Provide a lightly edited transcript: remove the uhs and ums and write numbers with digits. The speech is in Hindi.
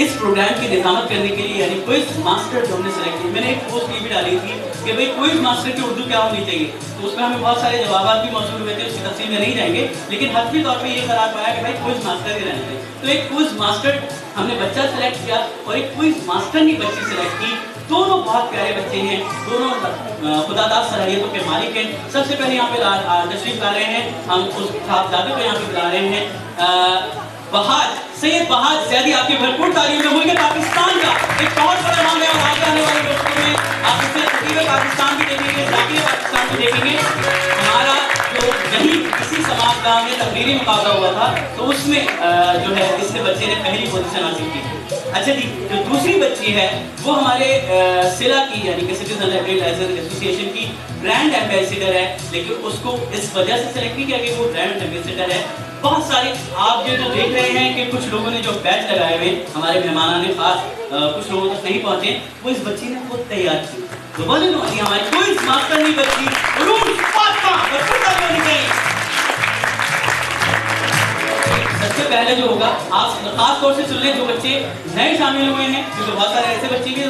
इस प्रोग्राम की निजामत करने के लिए यानी क्विज मास्टर जो हमने सेलेक्ट किया, मैंने एक पोस्ट ये भी डाली थी कि भाई क्विज मास्टर की उर्दू क्या होनी चाहिए, तो उसमें हमें बहुत सारे जवाब भी मौजूद हुए थे, उसकी तफसील में नहीं जाएंगे, लेकिन हतमी तौर पर ये करार पाया कि भाई क्विज मास्टर ही रहने थे। तो एक क्विज मास्टर हमने बच्चा सेलेक्ट किया और एक क्विज मास्टर ने बच्ची सेलेक्ट की। दोनों बहुत प्यारे बच्चे हैं, दोनों खुदादार सलाहियतों के मालिक हैं। सबसे पहले यहाँ पे तशरीफ ला रहे हैं, हम उस साहबजादे को यहाँ पे बुला रहे हैं। बहाज सैयद बहाज ज़ैदी, आपकी भरपूर तारीफ में मुल्क पाकिस्तान का एक बहुत बड़ा नाम है और आगे आने वाले दोस्तों में आप इससे खतीब पाकिस्तान भी देखेंगे, जाकिर पाकिस्तान भी देखेंगे। हमारा जो यही इसी समाज में तकरीरी मुकाबला हुआ था तो उसमें जो है इसने बच्चे ने पहली पोजीशन हासिल की। अच्छा जी, जो दूसरी बच्ची है वो हमारे सिला की यानी कि सिटीजन लाइब्रेरी एसोसिएशन की ब्रांड एम्बेसडर है, लेकिन उसको इस वजह से सेलेक्ट किया कि वो ब्रांड एम्बेसडर है। बहुत सारे आप ये जो देख रहे हैं कि कुछ लोगों ने जो बैच लगाए हुए हमारे मेहमानाने खास कुछ लोगों तक नहीं पहुंचे, वो इस बच्ची ने खुद तैयार की। तो बोले नो हमारी कोई मास्टर नहीं बच्ची सबसे पहले जो होगा आप खास तौर से सुन लें, जो बच्चे नए शामिल हुए हैं, क्योंकि बहुत सारे ऐसे बच्चे भी